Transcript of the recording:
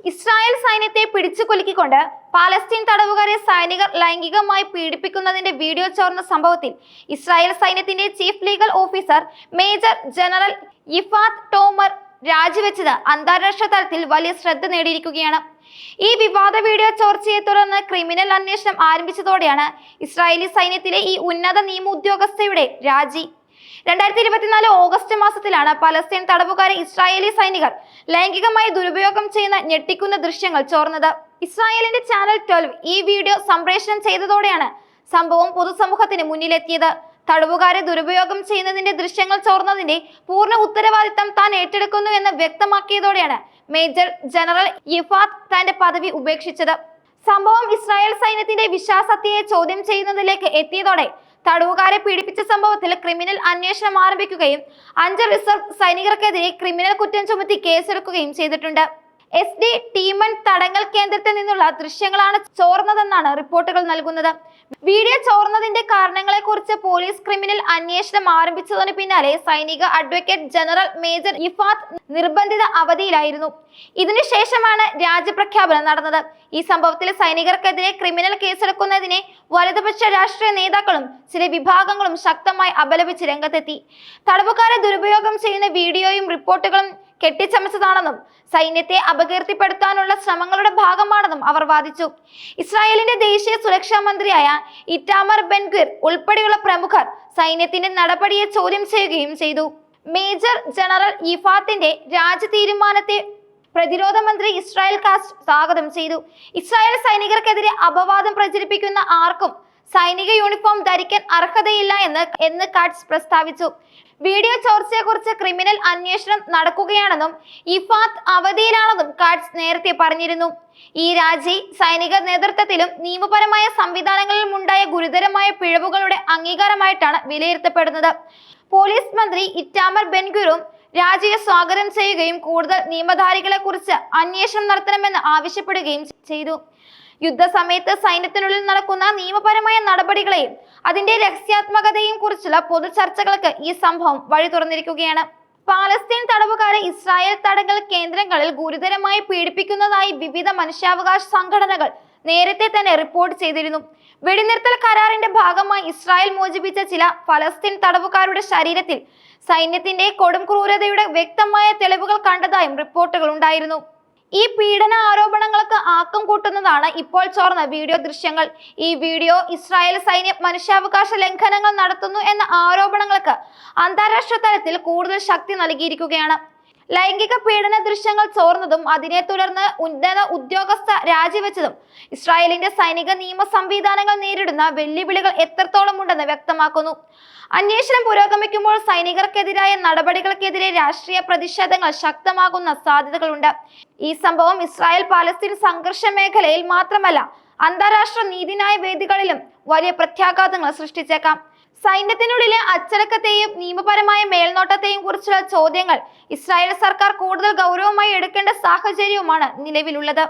Israel സൈന്യത്തെ പിടിച്ചുകുലുക്കിക്കൊണ്ട് Palestine തടവുകാരെ സൈനികർ ലൈംഗികമായി പീഡിപ്പിക്കുന്നതിന്റെ വീഡിയോ ചോർന്ന സംഭവത്തിൽ ഇസ്രായേൽ സൈന്യത്തിന്റെ chief legal officer major general Yifat Tomer രാജിവെച്ചത് അന്താരാഷ്ട്ര തലത്തിൽ വലിയ ശ്രദ്ധ നേടിയിരിക്കുകയാണ്. ഈ വിവാദ വീഡിയോ ചോർച്ചയെ തുടർന്ന് ക്രിമിനൽ അന്വേഷണം ആരംഭിച്ചതോടെയാണ് ഇസ്രായേലി സൈന്യത്തിലെ ഈ ഉന്നത നിയമ ഉദ്യോഗസ്ഥയുടെ രാജി. 2024 ഓഗസ്റ്റ് മാസത്തിലാണ് പലസ്തീൻ തടവുകാരെ ഇസ്രായേലി സൈനികർ ലൈംഗികമായി ദുരുപയോഗം ചെയ്യുന്ന ഞെട്ടിക്കുന്ന ദൃശ്യങ്ങൾ ചോർന്നത്. ഇസ്രായേലിന്റെ ചാനൽ 12 ഈ വീഡിയോ സംപ്രേഷണം ചെയ്തതോടെയാണ് സംഭവം പൊതുസമൂഹത്തിന് മുന്നിലെത്തിയത്. തടവുകാരെ ദുരുപയോഗം ചെയ്യുന്നതിന്റെ ദൃശ്യങ്ങൾ ചോർന്നതിന്റെ പൂർണ്ണ ഉത്തരവാദിത്തം താൻ ഏറ്റെടുക്കുന്നു എന്ന് വ്യക്തമാക്കിയതോടെയാണ് മേജർ ജനറൽ യിഫാത്ത് തന്റെ പദവി ഉപേക്ഷിച്ചത്. സംഭവം ഇസ്രായേൽ സൈന്യത്തിന്റെ വിശ്വാസ്യതയെ ചോദ്യം ചെയ്യുന്നതിലേക്ക് എത്തിയതോടെ തടവുകാരെ പീഡിപ്പിച്ച സംഭവത്തിൽ ക്രിമിനൽ അന്വേഷണം ആരംഭിക്കുകയും 5 റിസർവ് സൈനികർക്കെതിരെ ക്രിമിനൽ കുറ്റം ചുമത്തി കേസെടുക്കുകയും ചെയ്തിട്ടുണ്ട്. SD ടീമൺ തടങ്കൽ കേന്ദ്രത്തിൽ നിന്നുള്ള ദൃശ്യങ്ങളാണ് ചോർന്നതെന്നാണ് റിപ്പോർട്ടുകൾ നൽകുന്നത്. വീഡിയോ ചോർന്നതിന്റെ കാരണങ്ങളെ കുറിച്ച് പോലീസ് ക്രിമിനൽ അന്വേഷണം ആരംഭിച്ചതിന് പിന്നാലെ സൈനിക അഡ്വക്കേറ്റ് ജനറൽ മേജർ യിഫാത്ത് നിർബന്ധിത അവധിയിലായിരുന്നു. ഇതിനുശേഷമാണ് രാജ്യപ്രഖ്യാപനം നടന്നത്. ഈ സംഭവത്തിൽ സൈനികർക്കെതിരെ ക്രിമിനൽ കേസെടുക്കുന്നതിനെ വലതുപക്ഷ രാഷ്ട്രീയ നേതാക്കളും ചില വിഭാഗങ്ങളും ശക്തമായി അപലപിച്ച് രംഗത്തെത്തി. തടവുകാരെ ദുരുപയോഗം ചെയ്യുന്ന വീഡിയോയും റിപ്പോർട്ടുകളും കെട്ടിച്ചമച്ചതാണെന്നും സൈന്യത്തെ അപകീർത്തിപ്പെടുത്താനുള്ള ശ്രമങ്ങളുടെ ഭാഗമാണെന്നും അവർ വാദിച്ചു. ഇസ്രായേലിന്റെ ദേശീയ സുരക്ഷാ മന്ത്രിയായ ഇറ്റാമർ ബെൻഗ്വിർ ഉൾപ്പെടെയുള്ള പ്രമുഖർ സൈന്യത്തിന്റെ നടപടിയെ ചോദ്യം ചെയ്യുകയും ചെയ്തു. മേജർ ജനറൽ യിഫാത്തിന്റെ രാജി തീരുമാനത്തെ പ്രതിരോധ മന്ത്രി ഇസ്രായേൽ കാറ്റ്സ് സ്വാഗതം ചെയ്തു. ഇസ്രായേൽ സൈനികർക്കെതിരെ അപവാദം പ്രചരിപ്പിക്കുന്ന ആർക്കും സൈനിക യൂണിഫോം ധരിക്കാൻ അർഹതയില്ല എന്ന് കാറ്റ്സ് പ്രസ്താവിച്ചു. വീഡിയോ ചോർച്ചയെക്കുറിച്ച് ക്രിമിനൽ അന്വേഷണം നടക്കുകയാണെന്നും യിഫാത്ത് അവധിയിലാണെന്നും കാറ്റ്സ് നേരത്തെ പറഞ്ഞിരുന്നു. ഈ രാജി സൈനിക നേതൃത്വത്തിലും നിയമപരമായ സംവിധാനങ്ങളിലും ഉണ്ടായ ഗുരുതരമായ പിഴവുകളുടെ അംഗീകാരമായിട്ടാണ് വിലയിരുത്തപ്പെടുന്നത്. പോലീസ് മന്ത്രി ഇറ്റാമർ ബെൻഗ്വിറും രാജിയെ സ്വാഗതം ചെയ്യുകയും കൂടുതൽ നിയമധാരികളെ കുറിച്ച് അന്വേഷണം നടത്തണമെന്ന് ആവശ്യപ്പെടുകയും ചെയ്തു. യുദ്ധസമയത്ത് സൈന്യത്തിനുള്ളിൽ നടക്കുന്ന നിയമപരമായ നടപടികളെയും അതിന്റെ രഹസ്യാത്മകതയും കുറിച്ചുള്ള പൊതു ചർച്ചകൾക്ക് ഈ സംഭവം വഴി തുറന്നിരിക്കുകയാണ്. പാലസ്തീൻ തടവുകാരെ ഇസ്രായേൽ തടങ്കൽ കേന്ദ്രങ്ങളിൽ ഗുരുതരമായി പീഡിപ്പിക്കുന്നതായി വിവിധ മനുഷ്യാവകാശ സംഘടനകൾ നേരത്തെ തന്നെ റിപ്പോർട്ട് ചെയ്തിരുന്നു. വെടിനിർത്തൽ കരാറിന്റെ ഭാഗമായി ഇസ്രായേൽ മോചിപ്പിച്ച ചില ഫലസ്തീൻ തടവുകാരുടെ ശരീരത്തിൽ സൈന്യത്തിന്റെ കൊടും ക്രൂരതയുടെ വ്യക്തമായ തെളിവുകൾ കണ്ടതായും റിപ്പോർട്ടുകൾ ഉണ്ടായിരുന്നു. ഈ പീഡന ആരോപണങ്ങൾക്ക് ആക്കം കൂട്ടുന്നതാണ് ഇപ്പോൾ ചോർന്ന വീഡിയോ ദൃശ്യങ്ങൾ. ഈ വീഡിയോ ഇസ്രായേൽ സൈന്യം മനുഷ്യാവകാശ ലംഘനങ്ങൾ നടത്തുന്നു എന്ന ആരോപണങ്ങൾക്ക് അന്താരാഷ്ട്ര തലത്തിൽ കൂടുതൽ ശക്തി നൽകിയിരിക്കുകയാണ്. ലൈംഗിക പീഡന ദൃശ്യങ്ങൾ ചോർന്നതും അതിനെ തുടർന്ന് ഉന്നത ഉദ്യോഗസ്ഥ രാജിവെച്ചതും ഇസ്രായേലിന്റെ സൈനിക നിയമ സംവിധാനങ്ങൾ നേരിടുന്ന വെല്ലുവിളികൾ എത്രത്തോളം ഉണ്ടെന്ന് വ്യക്തമാക്കുന്നു. അന്വേഷണം പുരോഗമിക്കുമ്പോൾ സൈനികർക്കെതിരായ നടപടികൾക്കെതിരെ രാഷ്ട്രീയ പ്രതിഷേധങ്ങൾ ശക്തമാകുന്ന സാധ്യതകളുണ്ട്. ഈ സംഭവം ഇസ്രായേൽ പാലസ്തീൻ സംഘർഷ മേഖലയിൽ മാത്രമല്ല അന്താരാഷ്ട്ര നീതിന്യായ വേദികളിലും വലിയ പ്രത്യാഘാതങ്ങൾ സൃഷ്ടിച്ചേക്കാം. സൈന്യത്തിനുള്ളിലെ അച്ചടക്കത്തെയും നിയമപരമായ മേൽനോട്ടത്തെയും കുറിച്ചുള്ള ചോദ്യങ്ങൾ ഇസ്രായേൽ സർക്കാർ കൂടുതൽ ഗൗരവമായി എടുക്കേണ്ട സാഹചര്യവുമാണ് നിലവിലുള്ളത്.